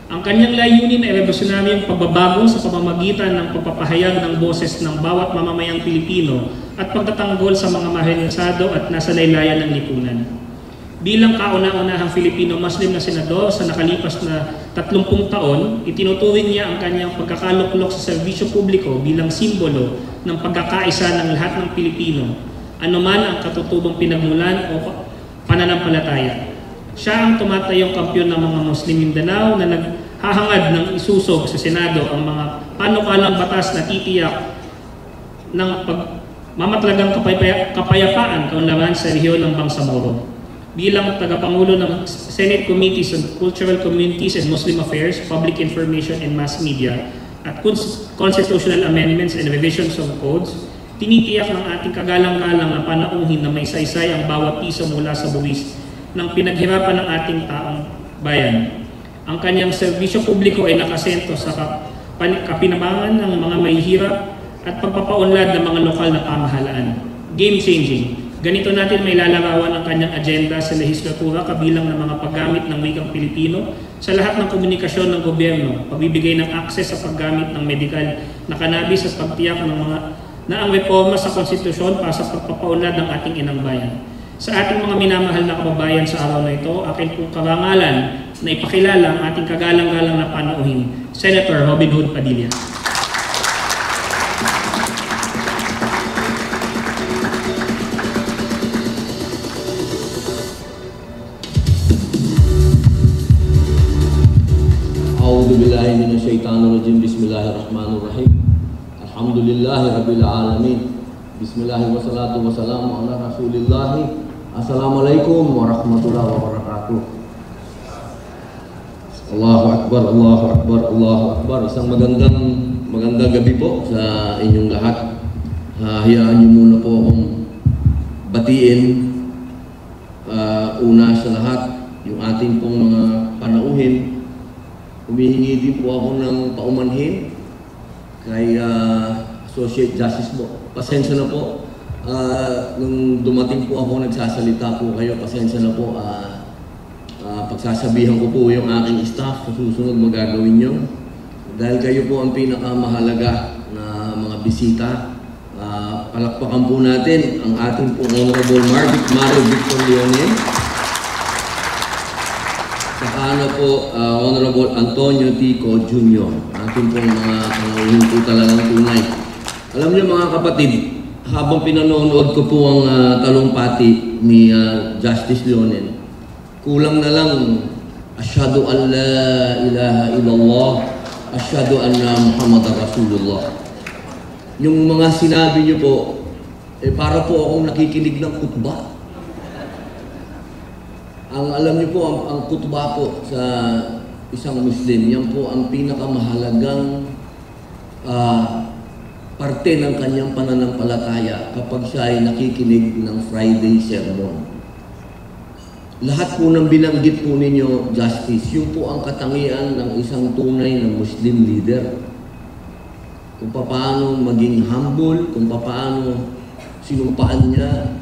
Ang kanyang layunin ay revolusyonaryong pagbabago sa pamamagitan ng pagpapahayag ng boses ng bawat mamamayang Pilipino at pagtatanggol sa mga marginalisado at nasa laylayan ng lipunan. Bilang kauna-unahang Filipino-Muslim na senador sa nakalipas na 30 taon, itinuturing niya ang kanyang pagkakaluklok sa serbisyo publiko bilang simbolo ng pagkakaisa ng lahat ng Pilipino, anuman ang katutubong pinagmulan o pananampalataya. Siya ang tumatayong kampyon ng mga Muslim Mindanao na naghahangad ng isusog sa Senado ang mga panukalang batas na titiyak ng mamatlagang kapayapaan kaunlaran sa rehiyon ng Bangsamoro. Bilang tagapangulo ng Senate Committees on Cultural Communities and Muslim Affairs, Public Information and Mass Media at Constitutional Amendments and Revisions of Codes, tinitiyak ng ating kagalang-galang na panauhin na may saysay ang bawat piso mula sa buwis ng pinaghirapan ng ating taong bayan. Ang kanyang serbisyo publiko ay nakasento sa kapinabangan ng mga mahihirap at pagpapaunlad ng mga lokal na pamahalaan. Game-changing. Ganito natin may lalarawan ang kanyang agenda sa lehislatura kabilang ng mga paggamit ng wikang Pilipino sa lahat ng komunikasyon ng gobyerno, pagbibigay ng akses sa paggamit ng medikal na cannabis at pagtiyak ng mga ang reforma sa konstitusyon para sa pagpapaunlad ng ating inang bayan. Sa ating mga minamahal na kababayan sa araw na ito, akin pong karangalan na ipakilala ang ating kagalang-galang na panauhin, Senator Robin Hood Padilla. A'udzu billahi minasyaitonir rajim. Bismillahirrahmanirrahim. Alhamdulillahi rabbil alamin. Bismillahirrahmanirrahim. Wassalatu wassalamu ala Rasulillah. Assalamualaikum warahmatullahi wabarakatuh. Allahu Akbar, Allahu Akbar, Allahu Akbar. Isang magandang gabi po sa inyong lahat. Hayaan niyo muna po akong batiin una sa lahat yung ating pong mga panauhin. Humihingi din po ako ng paumanhin kay Associate Justice po. Pasensya na po. Nung dumating po ako, nagsasalita po kayo, pasensya na po. Pagsasabihan ko po yung aking staff sa susunod magagawin nyo. Dahil kayo po ang pinakamahalaga na mga bisita. Palakpakan po natin ang ating po Honorable Mario Victor Leonen. Saka na po Honorable Antonio Tico Jr. Ating po mga panguhin po talagang tunay. Alam niyo mga kapatid, habang pinanonood ko po ang talumpati ni Justice Leonen, kulang na lang asyhadu an la ilaha illallah, asyhadu anna Muhammadar Rasulullah. Yung mga sinabi niyo po, para po akong nakikinig ng khutbah. Alam niyo po, ang khutbah po sa isang Muslim, yan po ang pinakamahalagang parte ng kanyang pananampalataya kapag siya ay nakikinig ng Friday sermon. Lahat po ng binanggit po ninyo, Justice, yun po ang katangian ng isang tunay na Muslim leader. Kung paano maging humble, kung paano sinumpaan niya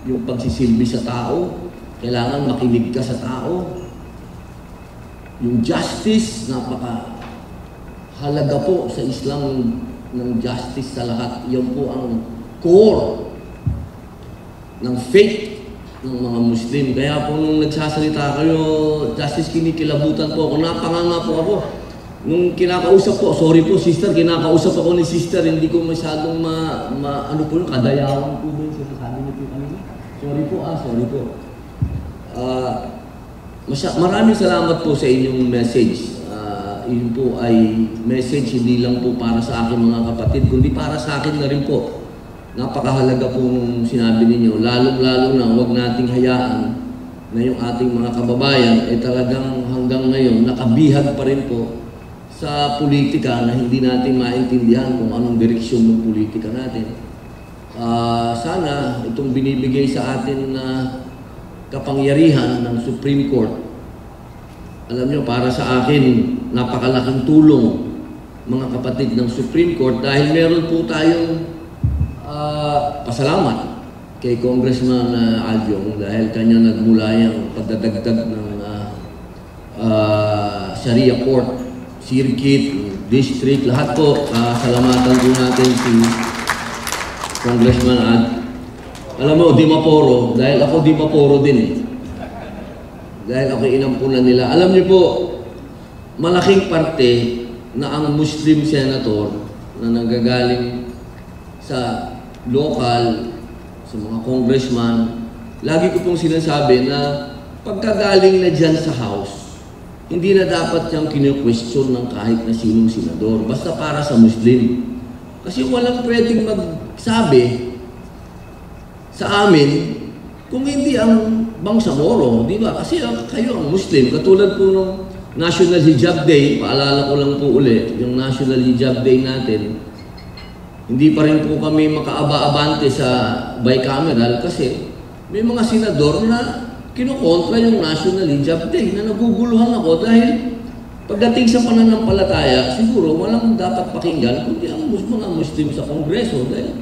yung pagsisilbi sa tao, kailangan makinig ka sa tao. Yung justice, napaka-halaga po sa Islam ng justice sa lahat. Yan po ang core ng faith ng mga Muslim. Kaya po nung nagsasalita kayo, Justice, kinikilabutan po ako. Napanganga po ako. Nung kinakausap po, sorry po sister, kinakausap ako ni sister, hindi ko masyadong ano po yung kadayawan po doon sinasabi niyo po kanina. Sorry po, sorry po. Maraming salamat po sa inyong message. Yun po ay message hindi lang po para sa akin mga kapatid, kundi para sa akin na rin po. Napakahalaga po nung sinabi ninyo, lalong-lalo na huwag nating hayaan na yung ating mga kababayan ay talagang hanggang ngayon nakabihag pa rin po sa politika na hindi natin maintindihan kung anong direksyon ng politika natin. Sana itong binibigay sa atin na kapangyarihan ng Supreme Court, alam nyo, para sa akin, napakalaking tulong mga kapatid ng Supreme Court dahil meron po tayong pasalamat kay Congressman Aljong dahil kanya nagmula yung pagdadagdag ng Sharia Court, Circuit, District, lahat po, salamatan po natin si Congressman Ad. Alam mo, Di Maporo, dahil ako Di Maporo din eh. Dahil ako inampunan nila. Alam niyo po, malaking parte na ang Muslim senator na nanggagaling sa local, sa mga congressman, lagi ko pong sinasabi na pagkagaling na dyan sa House, hindi na dapat siyang kinu-question ng kahit na sinong senador, basta para sa Muslim. Kasi walang pwedeng magsabi sa amin kung hindi ang Bangsamoro, di ba? Kasi kayo ang Muslim, katulad po nung National Hijab Day, paalala ko lang po ulit, yung National Hijab Day natin, hindi pa rin po kami makaaba-abante sa bicameral kasi may mga senador na kinukontra yung National Hijab Day na naguguluhan ako dahil pagdating sa pananampalataya, siguro walang dapat pakinggan kundi ang mga Muslim sa Kongreso dahil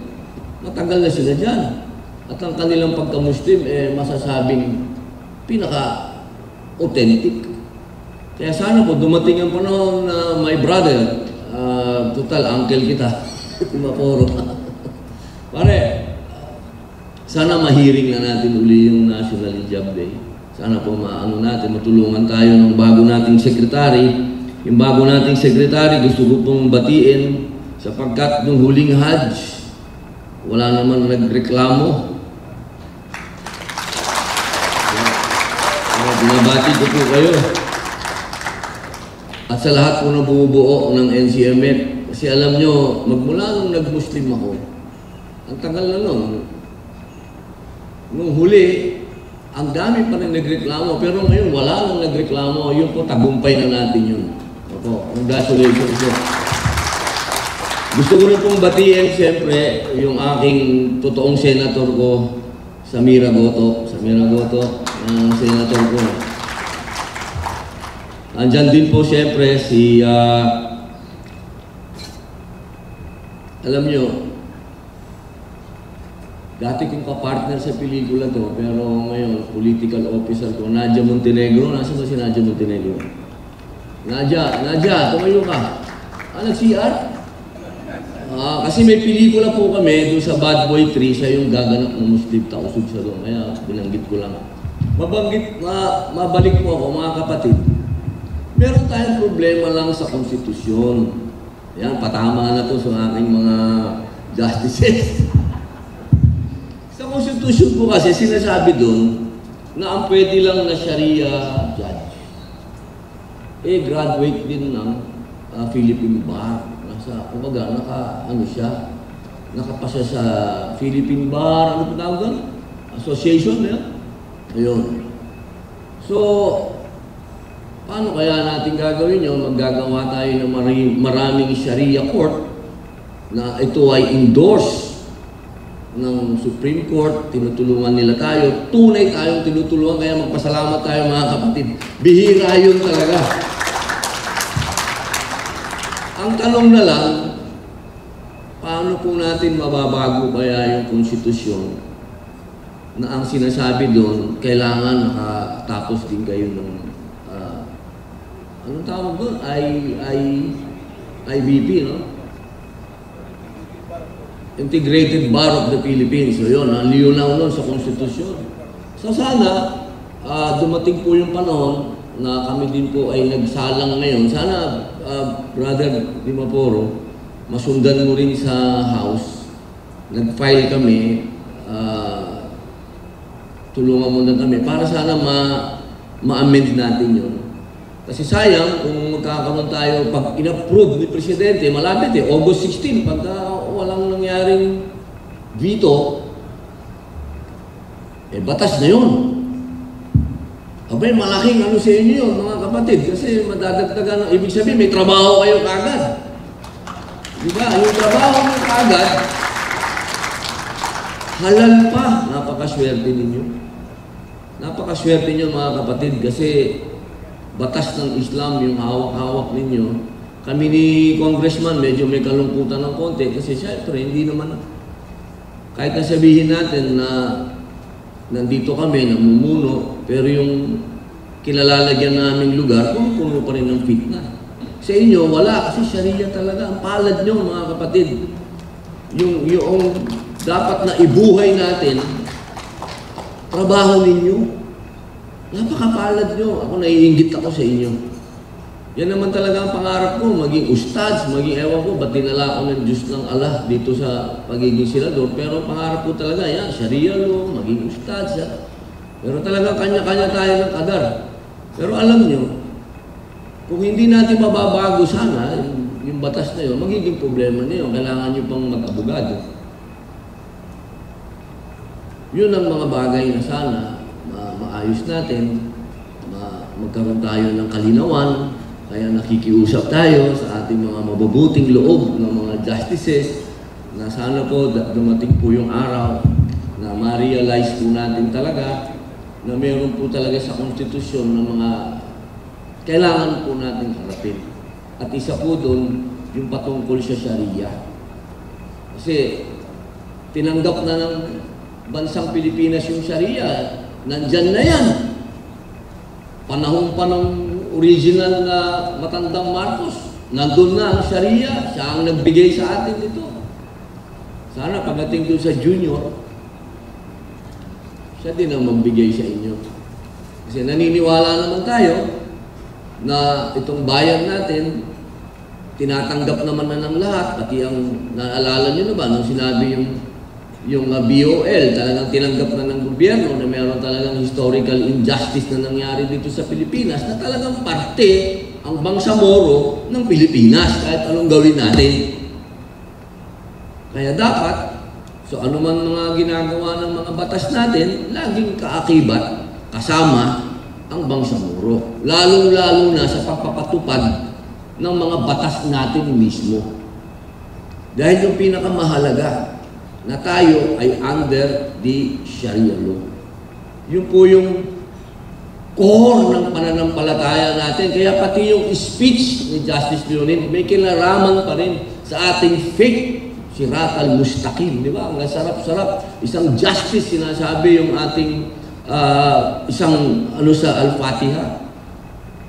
matagal na sila dyan. At ang kanilang pagka-Muslim, masasabing pinaka-authentic. Kaya sana po dumating ang panahon na my brother, total uncle kita, Maporo. Pare, sana mahiring na natin uli yung National Hijab Day. Sana po matulungan tayo ng bago nating sekretary. Yung bago nating sekretary, gusto ko pong batiin sapagkat nung huling Hajj, wala naman nagreklamo. Binabati ko po kayo. At sa lahat po na bumubuo ng NCMF, kasi alam nyo, magmula nung nag-Muslim ako, ang tagal na nun, nung huli, ang dami pa rin nagreklamo, pero ngayon wala nang nagreklamo, yun po, tagumpay na natin yun. Opo, congratulations po. Gusto ko rin pong batiin, siyempre, yung aking totoong senator ko, Samira Goto, ang senator ko. Andyan din po siyempre si, alam nyo, dati kong kapartner sa pelikula to, pero ngayon, political officer ko, Nadia Montenegro. Nasaan ba si Nadia Montenegro? Nadia, tumayo ka. Nag-CR? Kasi may pelikula po kami doon sa Bad Boy 3, siya yung gaganap ng Muslim, tausog siya doon. Kaya binanggit ko lang. Mabalik po ako, mga kapatid. Meron tayong problema lang sa konstitusyon. Yan, patama na to sa aking mga justices. Sa konstitusyon po kasi, sinasabi doon na ang pwede lang na Sharia judge. Graduate din ng Philippine Bar. Kumbaga, nakapasa sa Philippine Bar, ano po tawag doon? Association, Ayun. So, paano kaya natin gagawin yun? Maggagawa tayo ng maraming Sharia Court na ito ay endorse ng Supreme Court, tinutulungan nila tayo, tunay tayong tinutulungan, kaya magpasalamat tayo mga kapatid. Bihira yun talaga. Ang tanong na lang, paano po natin mababago kaya yung konstitusyon na ang sinasabi doon, kailangan nakatapos din kayo ng, anong tawag doon? IBP, no? Integrated Bar of the Philippines. So yun, ang liyunaw nun sa konstitusyon. So sana, dumating po yung panahon na kami din po ay nagsalang ngayon. Sana, Brother Di Maporo, masundan mo rin sa House. Nag-file kami, tulungan mo na kami para sana ma-amend natin yun. Kasi sayang kung magkakaroon tayo, pag in-approve ni Presidente, malapit August 16, pagka walang nangyaring veto, batas na yun. Abay, malaking ano sa inyo yun, mga kapatid, kasi madadagdagan, ibig sabihin, may trabaho kayo kagad. Diba? Yung trabaho mo kagad, halal pa. Napakaswerte ninyo. Napakaswerte ninyo, mga kapatid, kasi batas ng Islam yung hawak-hawak ninyo. Kami ni Congressman, medyo may kalungkutan ng konti, kasi syempre, hindi naman, kahit na sabihin natin na nandito kami, namumuno, pero yung kinalalagyan naming lugar, puno pa rin ng fitna. Sa inyo, wala. Kasi Sharia talaga. Ang palad nyo, mga kapatid. Yung dapat na ibuhay natin, trabaho ninyo. Napakapalad nyo. Ako naiinggit ako sa inyo. Yan naman talaga ang pangarap ko, maging ustads, maging ewan ko, ba't dinala ako ng Diyos ng Allah dito sa pagiging senador. Pero pangarap ko talaga, yan, Sharia law, maging ustads. Pero talaga kanya-kanya tayo ng kadar. Pero alam nyo, kung hindi natin mababago sana, yung batas na yun, magiging problema na yun. Kailangan nyo pang mag-abogado. Yun ang mga bagay na sana maayos natin, magkaroon tayo ng kalinawan. Kaya nakikiusap tayo sa ating mga mabubuting loob ng mga justices na sana po dumating po yung araw na ma-realize po natin talaga na meron po talaga sa konstitusyon ng mga kailangan po natin harapin. At isa po doon yung patungkol sa Sharia. Kasi tinanggap na ng bansang Pilipinas yung Sharia. Nandyan na yan. Panahon pa ng original na matandang Marcos, nandun na ang Sharia, siya ang nagbigay sa atin ito. Sana pagdating doon sa junior, siya din ang magbigay sa inyo. Kasi naniniwala naman tayo na itong bayan natin, tinatanggap naman na ng lahat, pati ang naalala nyo na ba, nung sinabi yung BOL, talagang tinanggap na ng gobyerno na mayroon talagang historical injustice na nangyari dito sa Pilipinas na talagang parte ang Bangsamoro ng Pilipinas kahit anong gawin natin. Kaya dapat, so anuman mga ginagawa ng mga batas natin, laging kaakibat kasama ang Bangsamoro. Lalong-lalo na sa pagpapatupad ng mga batas natin mismo. Dahil yung pinakamahalaga, na tayo ay under the Sharia law. Yun po yung core ng pananampalataya natin. Kaya pati yung speech ni Justice Leonin, may kinalaman pa rin sa ating faith, Sirat al-Mustaqim. Di ba? Ang sarap-sarap. Isang justice, sinasabi yung ating isang sa Al-Fatiha.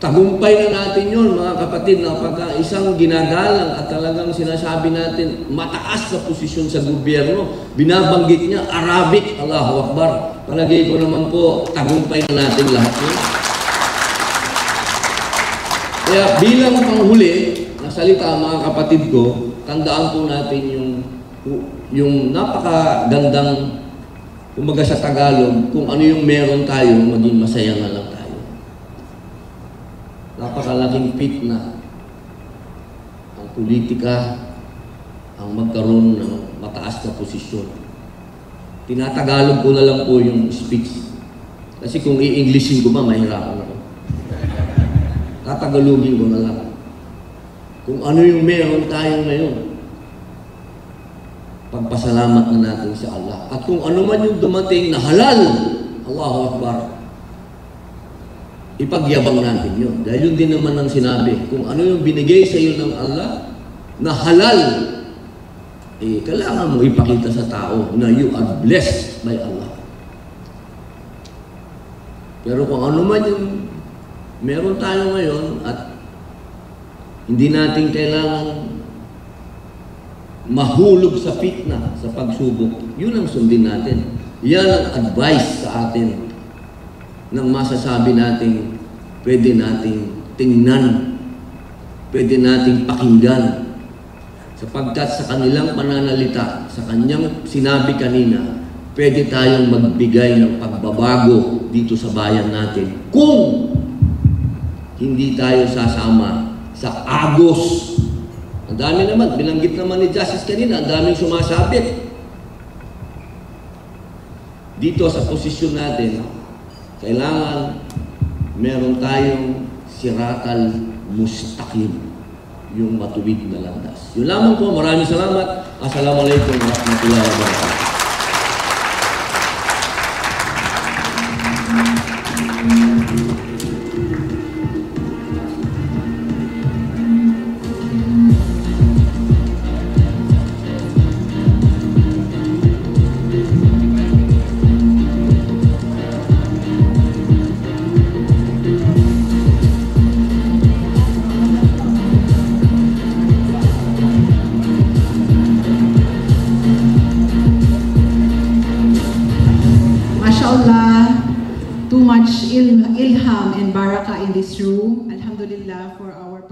Tagumpay na natin yun, mga kapatid, na pagka isang ginagalang at talagang sinasabi natin mataas na posisyon sa gobyerno, binabanggit niya Arabic, Allahu Akbar. Palagay ko naman po, tagumpay na natin lahat yun. Kaya bilang panghuli na salita, mga kapatid ko, tandaan po natin yung napakagandang, kumbaga sa Tagalog, kung ano yung meron tayo, maging masaya na lang tayo. Napakalaking fitna ang politika, ang magkaroon ng mataas na posisyon. Tinatagalog ko na lang po yung speech. Kasi kung i-Englishin ko ba, mahirapan ako. Tatagalogin ko na lang. Kung ano yung meron tayo ngayon, pagpasalamat na natin sa Allah. At kung ano man yung dumating na halal, Allahu Akbar, ipagyabang natin yun. Dahil yun din naman ang sinabi. Kung ano yung binigay sa iyo ng Allah na halal, kailangan mo ipakita sa tao na you are blessed by Allah. Pero kung ano man yung meron tayo ngayon at hindi natin kailangan mahulog sa fitna, sa pagsubok, yun ang sundin natin. Yan ang advice sa atin ng masasabi natin, pwede nating tingnan, pwede nating pakinggan. Sapagkat sa kanilang pananalita, sa kanyang sinabi kanina, pwede tayong magbigay ng pagbabago dito sa bayan natin kung hindi tayo sasama sa agos. Ang dami naman, binanggit naman ni Justice kanina, ang daming sumasabit. Dito sa posisyon natin, kailangan meron tayong siratal mustaqim, yung matuwid na landas. Yun lamang po, maraming salamat. Assalamualaikum warahmatullahi wabarakatuh. Inshallah, too much ilham and barakah in this room. Alhamdulillah for our